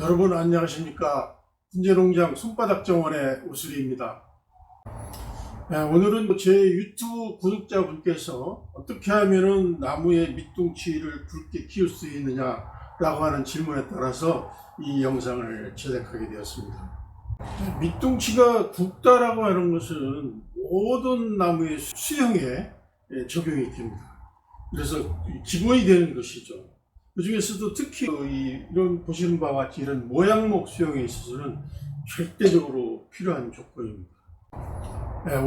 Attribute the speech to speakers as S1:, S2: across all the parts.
S1: 여러분 안녕하십니까. 훈제농장 손바닥 정원의 우수리입니다. 오늘은 제 유튜브 구독자분께서 어떻게 하면 나무의 밑둥치를 굵게 키울 수 있느냐 라고 하는 질문에 따라서 이 영상을 제작하게 되었습니다. 밑둥치가 굵다라고 하는 것은 모든 나무의 수형에 적용이 됩니다. 그래서 기본이 되는 것이죠. 그 중에서도 특히 이런 보시는 바와 같이 이런 모양목 수형에 있어서는 절대적으로 필요한 조건입니다.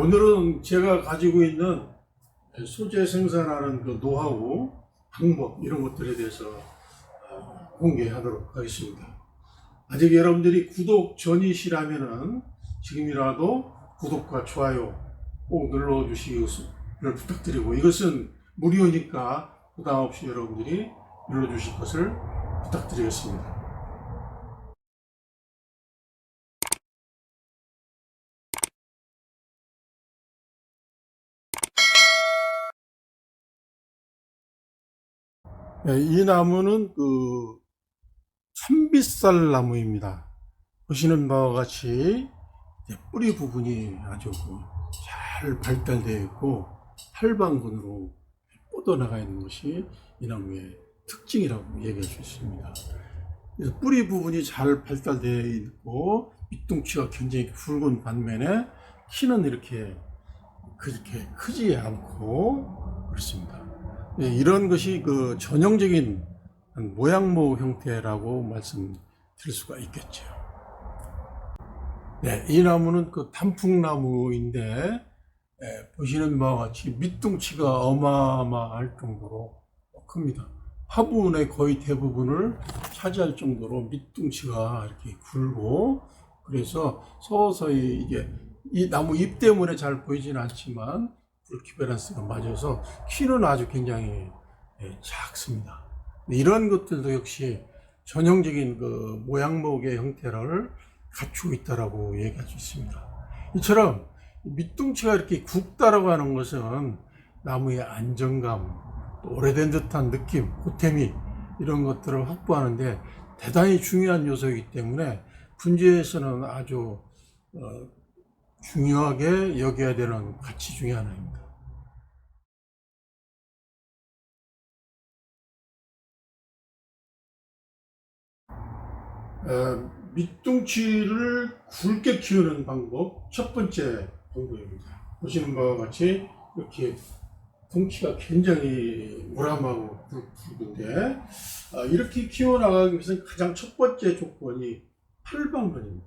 S1: 오늘은 제가 가지고 있는 소재 생산하는 그 노하우, 방법 이런 것들에 대해서 공개하도록 하겠습니다. 아직 여러분들이 구독 전이시라면은 지금이라도 구독과 좋아요 꼭 눌러주시기를 부탁드리고, 이것은 무료니까 부담 없이 여러분들이 눌러주실 것을 부탁드리겠습니다. 이 나무는 참빗살 나무입니다. 보시는 바와 같이 뿌리 부분이 아주 잘 발달되어 있고 팔방근으로 뻗어나가 있는 것이 이 나무의 특징이라고 얘기할 수 있습니다. 그래서 뿌리 부분이 잘 발달되어 있고 밑둥치가 굉장히 굵은 반면에 키는 이렇게 그렇게 크지 않고 그렇습니다. 이런 것이 전형적인 모양목 형태라고 말씀드릴 수가 있겠죠. 이 나무는 단풍나무인데 보시는 바와 같이 밑둥치가 어마어마할 정도로 큽니다. 화분의 거의 대부분을 차지할 정도로 밑둥치가 이렇게 굵고, 그래서 서서히 이게 이 나무 잎 때문에 잘 보이지는 않지만 굵기 밸런스가 맞아서 키는 아주 굉장히 작습니다. 이런 것들도 역시 전형적인 모양목의 형태를 갖추고 있다라고 얘기할 수 있습니다. 이처럼 밑둥치가 이렇게 굵다라고 하는 것은 나무의 안정감, 오래된 듯한 느낌, 고태미 이런 것들을 확보하는데 대단히 중요한 요소이기 때문에 분재에서는 아주 중요하게 여겨야 되는 가치 중에 하나입니다. 밑둥치를 굵게 키우는 방법, 첫 번째 방법입니다. 보시는 바와 같이 이렇게 덩치가 굉장히 무람하고 굵은데, 이렇게 키워나가기 위해서는 가장 첫 번째 조건이 팔방근입니다.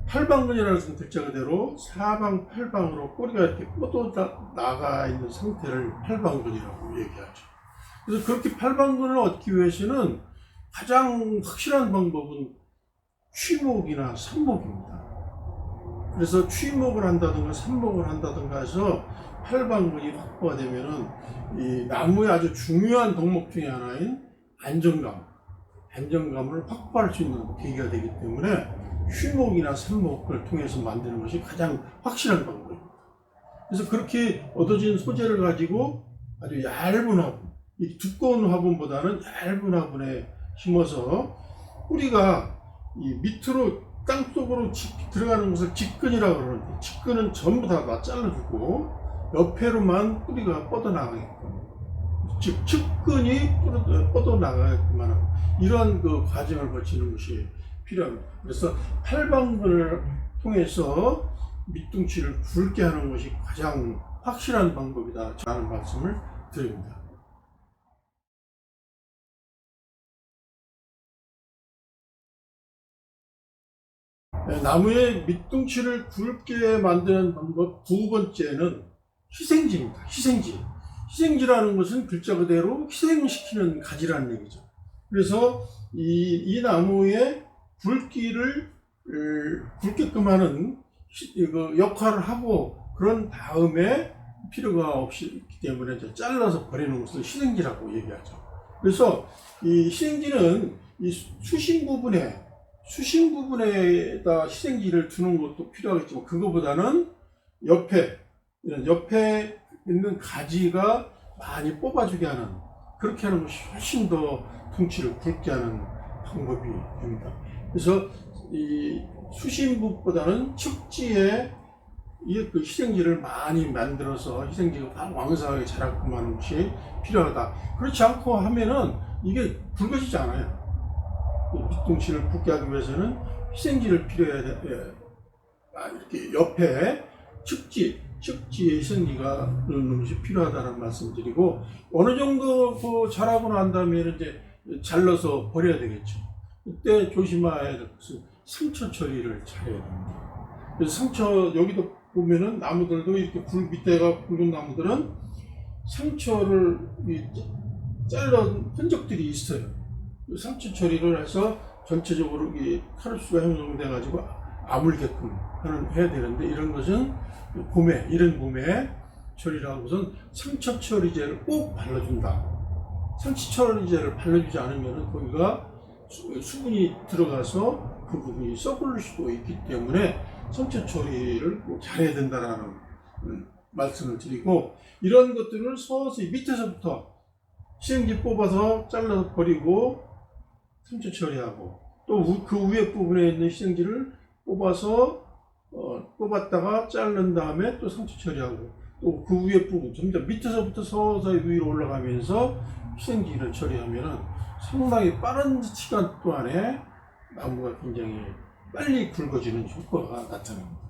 S1: 팔방근이라는 것은 글자 그대로 사방팔방으로 꼬리가 이렇게 뻗어 나가 있는 상태를 팔방근이라고 얘기하죠. 그래서 그렇게 팔방근을 얻기 위해서는 가장 확실한 방법은 취목이나 삽목입니다. 그래서 취목을 한다든가 삽목을 한다든가 해서 팔방근이 확보가 되면은 이 나무의 아주 중요한 덕목 중에 하나인 안정감을 확보할 수 있는 계기가 되기 때문에 취목이나 삽목을 통해서 만드는 것이 가장 확실한 방법입니다. 그래서 그렇게 얻어진 소재를 가지고 아주 얇은 화분, 이 두꺼운 화분보다는 얇은 화분에 심어서 뿌리가 이 밑으로 땅속으로 들어가는 것을 직근이라고 그러는데, 직근은 전부 다 잘라주고 옆에로만 뿌리가 뻗어나가게끔, 즉 측근이 뻗어나가게끔 하는 이러한 과정을 거치는 것이 필요합니다. 그래서 팔방근을 통해서 밑둥치를 굵게 하는 것이 가장 확실한 방법이다 라는 말씀을 드립니다. 나무의 밑둥치를 굵게 만드는 방법 두 번째는 희생지입니다. 희생지라는 것은 글자 그대로 희생시키는 가지라는 얘기죠. 그래서 이 나무의 굵기를 굵게끔 하는 역할을 하고, 그런 다음에 필요가 없기 때문에 잘라서 버리는 것을 희생지라고 얘기하죠. 그래서 이 희생지는 이 수심 부분에다 희생지를 두는 것도 필요하겠지만, 그거보다는 옆에 있는 가지가 많이 뽑아주게 하는, 그렇게 하는 것이 훨씬 더 덩치를 굵게 하는 방법이 됩니다. 그래서 이 수심부보다는 측지에 그 희생지를 많이 만들어서 희생지가 왕성하게 자라게끔 하는 것이 필요하다. 그렇지 않고 하면은 이게 굵어지지 않아요. 밑둥치를 굵게 하기 위해서는 희생지를 필요해야 돼. 이렇게 옆에 측지에 희생지가 넣는 것이 필요하다는 말씀드리고, 어느 정도 자라고 난 다음에 이제 잘라서 버려야 되겠죠. 그때 조심해야 될 것은 상처 처리를 잘해야 됩니다. 그래서 상처, 여기도 보면은 나무들도 이렇게 밑에가 굵은 나무들은 상처를 잘라온 흔적들이 있어요. 상처 처리를 해서 전체적으로 카르수가 형성돼 가지고 아물게끔 해야 되는데, 이런 것은 이른 봄에 처리를 하고선 상처 처리제를 꼭 발라준다. 상처 처리제를 발라주지 않으면 거기가 수분이 들어가서 그 부분이 썩을 수도 있기 때문에 상처 처리를 꼭 잘해야 된다라는 말씀을 드리고, 이런 것들을 서서히 밑에서부터 희생지 뽑아서 잘라 버리고 상처 처리하고, 또 그 위에 부분에 있는 희생지를 뽑았다가 자른 다음에 또 상처 처리하고, 또 그 위에 부분 점점 밑에서부터 서서히 위로 올라가면서 희생지를 처리하면 상당히 빠른 시간 동안에 나무가 굉장히 빨리 굵어지는 효과가 나타납니다.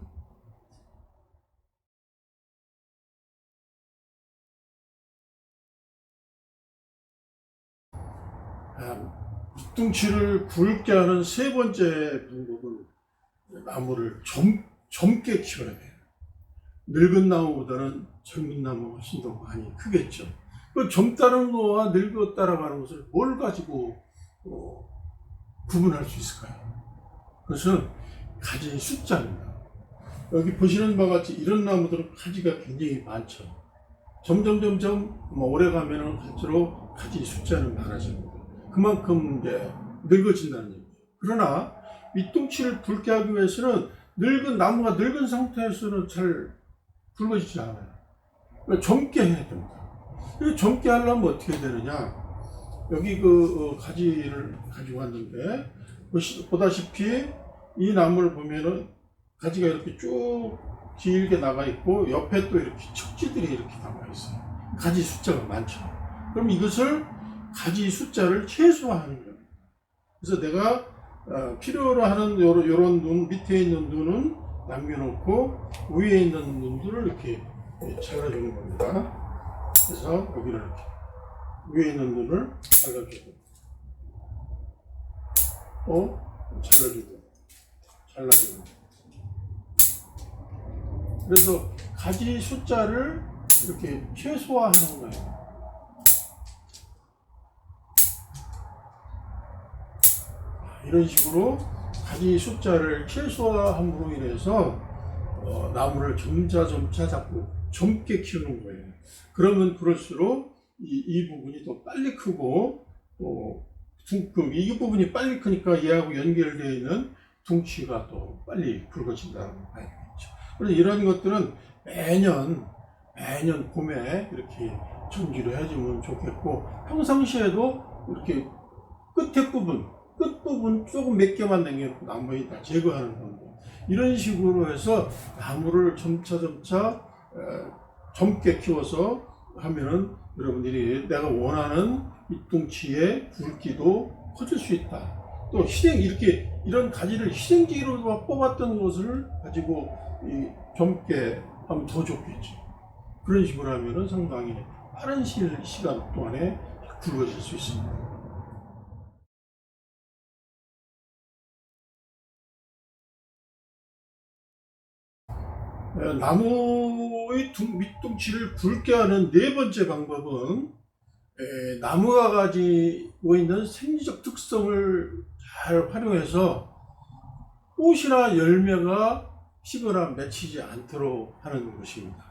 S1: 밑둥치를 굵게 하는 세 번째 방법은 나무를 젊게 키워야 돼요. 늙은 나무보다는 젊은 나무가 훨씬 더 많이 크겠죠. 그 젊다는 거와 늙었다라고 하는 것을 뭘 가지고 구분할 수 있을까요? 그것은 가지 숫자입니다. 여기 보시는 바와 같이 이런 나무들은 가지가 굉장히 많죠. 점점 오래 가면은 갈수록 가지 숫자는 많아집니다. 그만큼 이제 늙어진다는 얘기예요. 그러나 밑둥치를 굵게 하기 위해서는 나무가 늙은 상태에서는 잘 굵어지지 않아요. 그러니까 젊게 해야 됩니다. 젊게 하려면 어떻게 되느냐? 여기 가지를 가지고 왔는데, 보다시피 이 나무를 보면은 가지가 이렇게 쭉 길게 나가 있고, 옆에 또 이렇게 척지들이 이렇게 남아 있어요. 가지 숫자가 많죠. 그럼 이것을 가지 숫자를 최소화하는 거예요. 그래서 내가 필요로 하는 요런 눈, 밑에 있는 눈은 남겨놓고 위에 있는 눈들을 이렇게 잘라주는 겁니다. 그래서 여기를 이렇게 위에 있는 눈을 잘라주고, 잘라주고. 그래서 가지 숫자를 이렇게 최소화하는 거예요. 이런 식으로 가지 숫자를 최소화함으로 인해서 나무를 점차 자꾸 젊게 키우는 거예요. 그러면 그럴수록 이 부분이 더 빨리 크고, 이 부분이 빨리 크니까 얘하고 연결되어 있는 둥치가 더 빨리 굵어진다는 말이겠죠. 그래서 이런 것들은 매년 봄에 이렇게 정지를 해주면 좋겠고, 평상시에도 이렇게 끝부분 조금 몇 개만 남겨놓고 나머지 다 제거하는 방법, 이런 식으로 해서 나무를 점차 젊게 키워서 하면은 여러분들이 내가 원하는 밑둥치의 굵기도 커질 수 있다. 또 이런 가지를 희생지로 뽑았던 것을 가지고 젊게 하면 더 좋겠죠. 그런 식으로 하면은 상당히 빠른 시간 동안에 굵어질 수 있습니다. 나무의 밑둥치를 굵게 하는 네 번째 방법은, 나무가 가지고 있는 생리적 특성을 잘 활용해서 꽃이나 열매가 피거나 맺히지 않도록 하는 것입니다.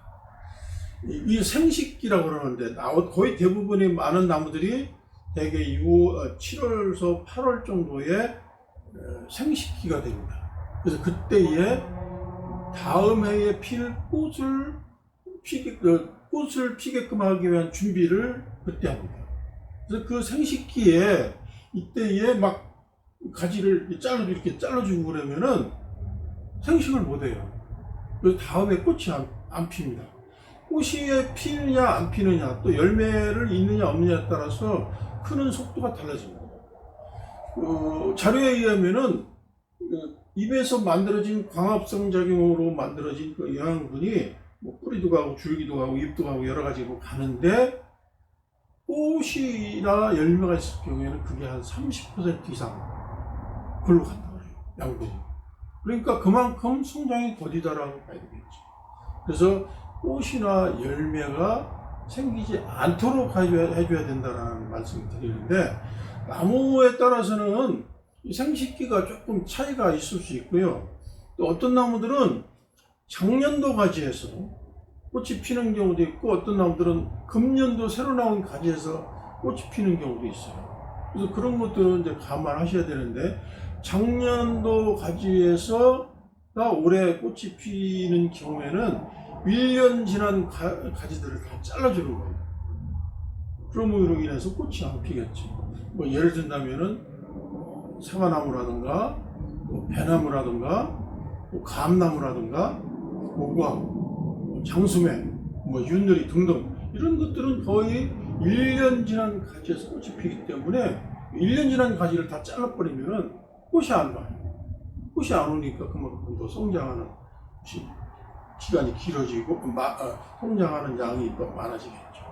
S1: 이 생식기라고 그러는데, 거의 대부분의 많은 나무들이 대개 7월에서 8월 정도에 생식기가 됩니다. 그래서 그때에 다음 해에 필 꽃을 피게끔 하기 위한 준비를 그때 합니다. 그래서 그 생식기에 이때에 막 가지를 이렇게 잘라주고 그러면은 생식을 못해요. 그래서 다음에 꽃이 안 핍니다. 꽃이 피느냐 안 피느냐, 또 열매를 잇느냐 없느냐에 따라서 크는 속도가 달라집니다. 자료에 의하면은 입에서 만들어진 광합성 작용으로 만들어진 그 영양분이 뭐 뿌리도 가고 줄기도 가고 잎도 가고 여러 가지로 가는데, 꽃이나 열매가 있을 경우에는 그게 한 30% 이상 글로 간다고 해요, 양분이. 그러니까 그만큼 성장이 더디다라고 봐야 되겠죠. 그래서 꽃이나 열매가 생기지 않도록 해줘야 된다는 말씀을 드리는데, 나무에 따라서는 생식기가 조금 차이가 있을 수 있고요. 또 어떤 나무들은 작년도 가지에서 꽃이 피는 경우도 있고, 어떤 나무들은 금년도 새로 나온 가지에서 꽃이 피는 경우도 있어요. 그래서 그런 것들은 이제 감안하셔야 되는데, 작년도 가지에서가 올해 꽃이 피는 경우에는 1년 지난 가지들을 다 잘라주는 거예요. 그럼으로 인해서 꽃이 안 피겠죠. 뭐 예를 든다면은 사과나무라든가, 뭐 배나무라든가, 뭐 감나무라든가, 모과, 장수매, 뭐 윷놀이 등등, 이런 것들은 거의 1년 지난 가지에서 꽃이 피기 때문에 1년 지난 가지를 다 잘라버리면은 꽃이 안 와요. 꽃이 안 오니까 그만큼 더 성장하는 기간이 길어지고 성장하는 양이 더 많아지겠죠.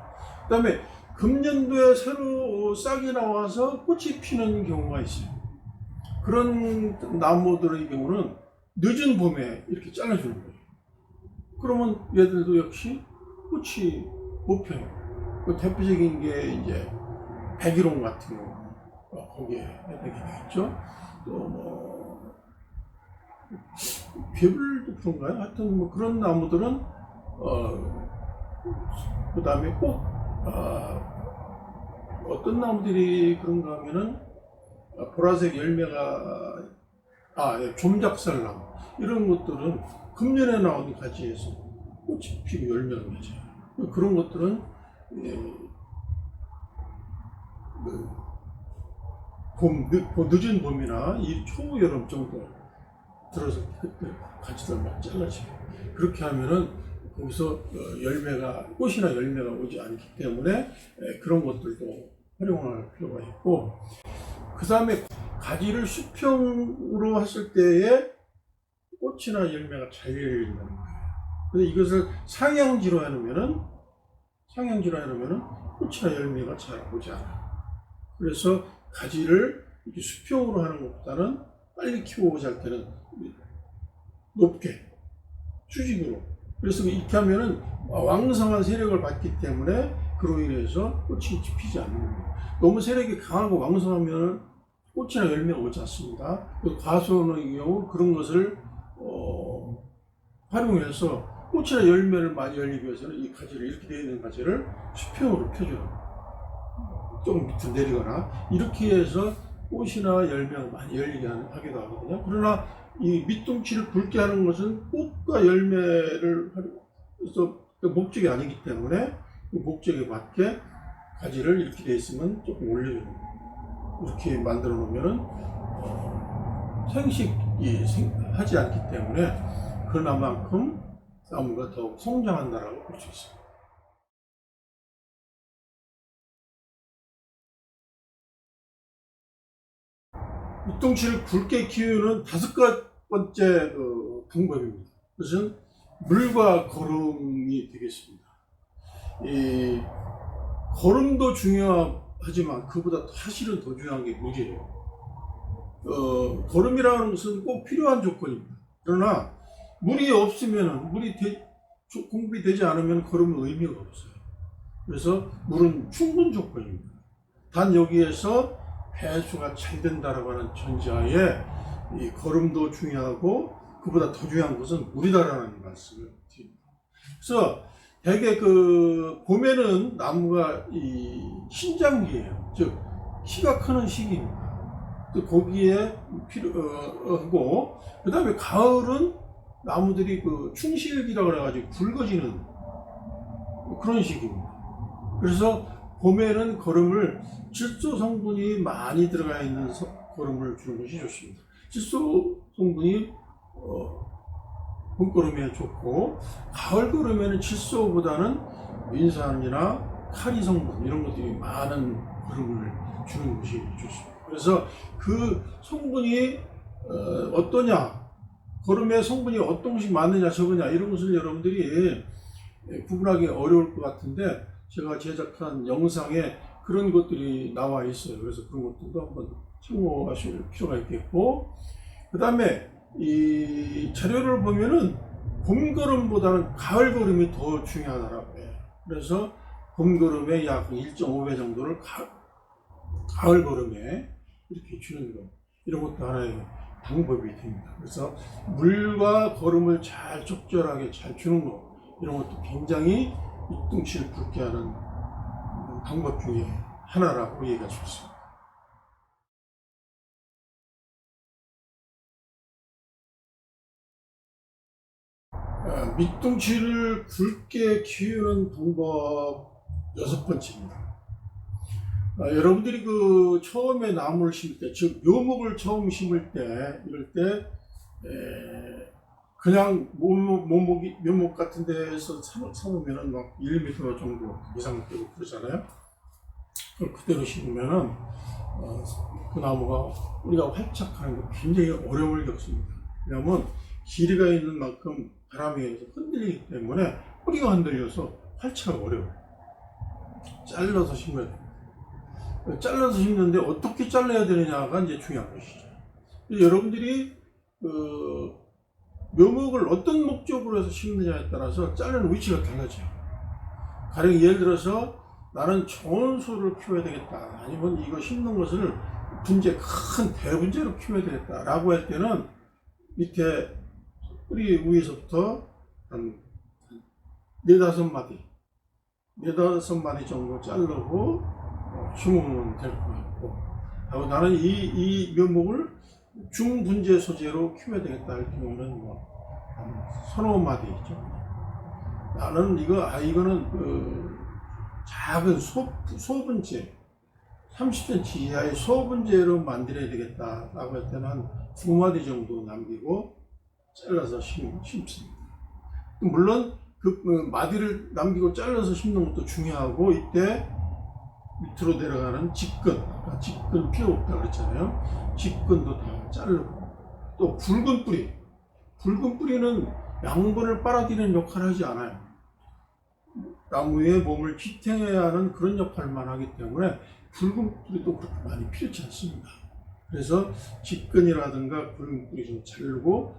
S1: 그 다음에 금년도에 새로 싹이 나와서 꽃이 피는 경우가 있어요. 그런 나무들의 경우는 늦은 봄에 이렇게 잘라주는 거예요. 그러면 얘들도 역시 꽃이 못 펴요. 그 대표적인 게 이제 백일홍 같은 거, 거기에 되겠죠. 또 뭐 괴물도 그런가요? 하여튼 뭐 그런 나무들은 그 다음에 꼭 어떤 나무들이 그런가 하면은 보라색 열매가 좀작살나무, 이런 것들은 금년에 나온 가지에서 꽃이 피고 열매가 맺어요. 그런 것들은 늦은 봄이나 이 초여름 정도 들어서 그때 가지들 막 잘라져요. 그렇게 하면은 거기서 꽃이나 열매가 오지 않기 때문에 그런 것들도 활용할 필요가 있고, 그 다음에 가지를 수평으로 했을 때에 꽃이나 열매가 잘 열린다는 거예요. 근데 이것을 상향지로 해놓으면은 꽃이나 열매가 잘 오지 않아요. 그래서 가지를 이렇게 수평으로 하는 것보다는 빨리 키워오자 할 때는 높게 수직으로, 그래서 이렇게 하면은 왕성한 세력을 받기 때문에 그로 인해서 꽃이 피지 않는 거예요. 너무 세력이 강하고 왕성하면 꽃이나 열매가 오지 않습니다. 과수원의 경우 그런 것을 활용해서 꽃이나 열매를 많이 열리기 위해서는 이 가지를, 이렇게 되어 있는 가지를 수평으로 펴줘요. 조금 밑으로 내리거나 이렇게 해서 꽃이나 열매가 많이 열리게 하기도 하거든요. 그러나 이 밑둥치를 굵게 하는 것은 꽃과 열매를 활용해서 목적이 아니기 때문에 그 목적에 맞게 가지를 이렇게 되어 있으면 조금 올려주는 거예요. 이렇게 만들어 놓으면은 생식이 하지 않기 때문에 그나만큼 나무가 더욱 성장한다라고 볼 수 있습니다. 밑둥치를 굵게 키우는 5번째 방법입니다. 그것은 물과 거름이 되겠습니다. 이 거름도 중요하지만 그보다 사실은 더 중요한 게 물이에요. 거름이라는 것은 꼭 필요한 조건입니다. 그러나 물이 없으면, 공급이 되지 않으면 거름은 의미가 없어요. 그래서 물은 충분 조건입니다. 단 여기에서 배수가 잘 된다라고 하는 전제하에 이 거름도 중요하고 그보다 더 중요한 것은 물이다라는 말씀을 드립니다. 그래서 대개 봄에는 나무가 이 신장기예요. 즉 키가 크는 시기입니다. 또 거기에 필요하고, 그 다음에 가을은 나무들이 충실기라고 그래가지고 굵어지는 그런 시기입니다. 그래서 봄에는 거름을 질소 성분이 많이 들어가 있는 거름을 주는 것이 좋습니다. 질소 성분이 봄거름에 좋고, 가을 거름에는 질소보다는 민산이나 카리 성분 이런 것들이 많은 거름을 주는 것이 좋습니다. 그래서 그 성분이 어떠냐, 거름의 성분이 어떤 것이 많느냐 적으냐 이런 것을 여러분들이 구분하기 어려울 것 같은데, 제가 제작한 영상에 그런 것들이 나와 있어요. 그래서 그런 것들도 한번 참고하실 필요가 있겠고, 그 다음에 이 자료를 보면은 봄거름보다는 가을 거름이 더 중요하다라고 해요. 그래서 봄거름의 약 1.5배 정도를 가을 거름에 이렇게 주는 것, 이런 것도 하나의 방법이 됩니다. 그래서 물과 거름을 잘 적절하게 잘 주는 것, 이런 것도 굉장히 밑둥치를 굵게 하는 방법 중에 하나라고 얘기할 수 있습니다. 밑둥치를 굵게 키우는 방법 6번째입니다. 여러분들이 그 처음에 나무를 심을 때, 즉 묘목을 처음 심을 때, 이럴 때 그냥 묘목 같은 데에서 삼으면은 막 1m 정도 이상 되고 그러잖아요. 그걸 그대로 심으면은 그 나무가 뿌리가 활착하는 게 굉장히 어려움을 겪습니다. 왜냐하면 길이가 있는 만큼 바람에 의해서 흔들리기 때문에 뿌리가 흔들려서 활착이 어려워요. 잘라서 심어야 됩니다. 잘라서 심는데 어떻게 잘라야 되느냐가 이제 중요한 것이죠. 여러분들이 묘목을 어떤 목적으로 해서 심느냐에 따라서 자르는 위치가 달라져요. 가령 예를 들어서 나는 정원소를 키워야 되겠다, 아니면 이거 심는 것을 큰 대분재로 키워야 되겠다 라고 할 때는 밑에 뿌리 위에서부터 한 4-5마디 정도 자르고 심으면 될 것 같고, 나는 이 묘목을 중분재 소재로 키워야 되겠다 할 경우는 한 3-4마디 정도. 나는 이거는 작은 소분재 30cm 이하의 소분재로 만들어야 되겠다 라고 할 때는 한 2마디 정도 남기고 잘라서 심습니다. 물론 그 마디를 남기고 잘라서 심는 것도 중요하고, 이때 밑으로 내려가는 직근, 아까 직근 필요 없다 그랬잖아요. 직근도 다 자르고, 또 굵은 뿌리는 양분을 빨아들이는 역할을 하지 않아요. 나무의 몸을 지탱해야 하는 그런 역할만 하기 때문에 굵은 뿌리도 그렇게 많이 필요치 않습니다. 그래서 직근이라든가 굵은 뿌리 좀 자르고,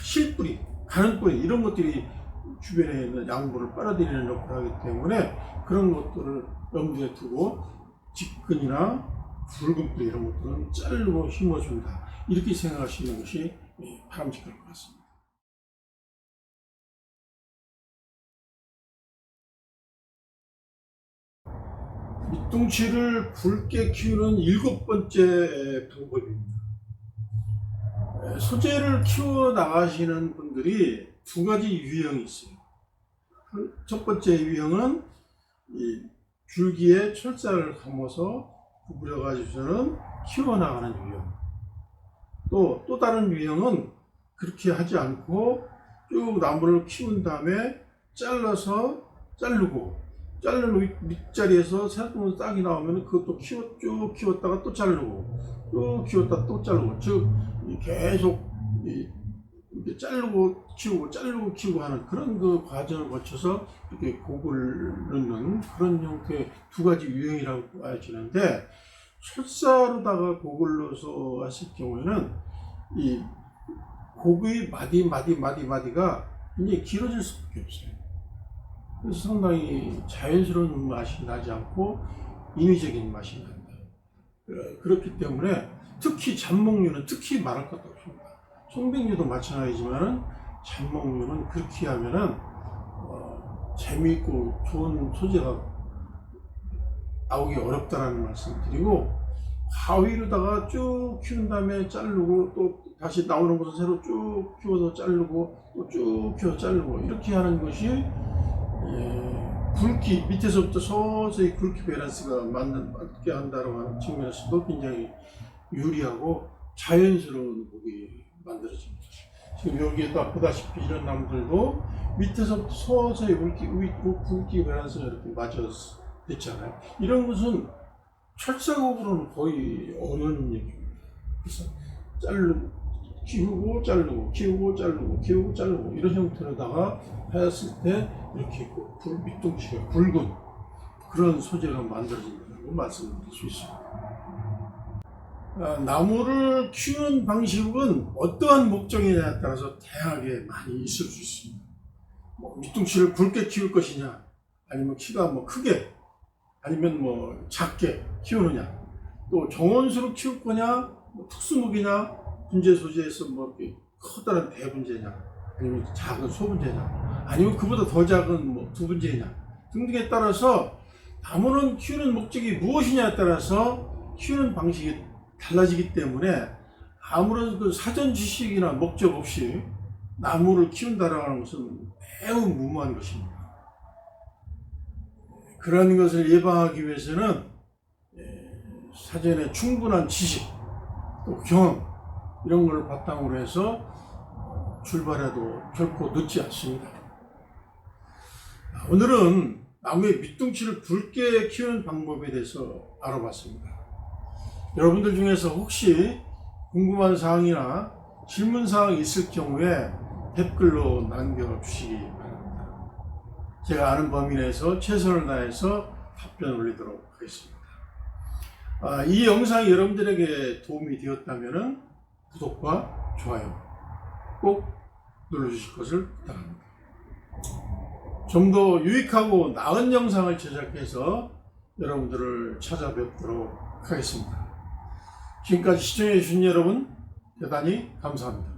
S1: 실뿌리, 가는 뿌리 이런 것들이 주변에 있는 양분을 빨아들이는 역할을 하기 때문에 그런 것들을 염두에 두고 직근이나 굵은 뿌리 이런 것들은 자르고 심어준다, 이렇게 생각하시는 것이 바람직할 것 같습니다. 밑둥치를 굵게 키우는 7번째 방법입니다. 소재를 키워 나가시는 분들이 2가지 유형이 있어요. 첫 번째 유형은 이 줄기에 철사를 감아서 구부려 가지고서는 키워 나가는 유형. 또 다른 유형은 그렇게 하지 않고 쭉 나무를 키운 다음에 자르고 자르는 밑자리에서 새로운 싹이 나오면 그것도 쭉 키웠다가 또 자르고, 또 키웠다 또 자르고, 즉 계속 이렇게 자르고 키우고 하는 그런 그 과정을 거쳐서 이렇게 곡을 넣는 그런 형태의 2가지 유형이라고 봐지는데, 철사로다가 곡을 넣어서 했을 경우에는 이 곡의 마디가 굉장히 길어질 수밖에 없어요. 그래서 상당히 자연스러운 맛이 나지 않고 인위적인 맛이 난다. 그렇기 때문에 특히 잡목류는 특히 말할 것도 없습니다. 송백류도 마찬가지지만 잡목류는 그렇게 하면은 재미있고 좋은 소재가 나오기 어렵다는 말씀을 드리고, 가위로다가 쭉 키운 다음에 자르고 또 다시 나오는 것을 새로 쭉 키워서 자르고 또 쭉 키워서 자르고, 이렇게 하는 것이 굵기, 밑에서부터 서서히 굵기 밸런스가 맞게 한다고 하는 측면에서도 굉장히 유리하고 자연스러운 목이 만들어집니다. 지금 여기에다 보다시피 이런 나무들도 밑에서부터 서서히 굵기 변해서 이렇게 맞아서 됐잖아요. 이런 것은 철사각으로는 거의 없는 얘기입니다. 그래서 키우고 자르고 키우고 자르고 키우고 자르고 이런 형태로다가 하였을 때 이렇게 밑둥치가 굵은 그런 소재가 만들어진다는 걸 말씀드릴 수 있습니다. 나무를 키우는 방식은 어떠한 목적이냐에 따라서 다양하게 많이 있을 수 있습니다. 밑둥치를 굵게 키울 것이냐, 아니면 키가 크게, 아니면 작게 키우느냐, 또 정원수로 키울 거냐, 특수목이냐, 분재 소재에서 이렇게 커다란 대분재냐, 아니면 작은 소분재냐, 아니면 그보다 더 작은 두분재냐 등등에 따라서 나무는 키우는 목적이 무엇이냐에 따라서 키우는 방식이 달라지기 때문에 아무런 그 사전 지식이나 목적 없이 나무를 키운다라는 것은 매우 무모한 것입니다. 그런 것을 예방하기 위해서는 사전에 충분한 지식, 또 경험 이런 걸 바탕으로 해서 출발해도 결코 늦지 않습니다. 오늘은 나무의 밑둥치를 굵게 키우는 방법에 대해서 알아봤습니다. 여러분들 중에서 혹시 궁금한 사항이나 질문 사항이 있을 경우에 댓글로 남겨주시기 바랍니다. 제가 아는 범위 내에서 최선을 다해서 답변을 올리도록 하겠습니다. 이 영상이 여러분들에게 도움이 되었다면 구독과 좋아요 꼭 눌러주실 것을 부탁합니다. 좀 더 유익하고 나은 영상을 제작해서 여러분들을 찾아뵙도록 하겠습니다. 지금까지 시청해 주신 여러분 대단히 감사합니다.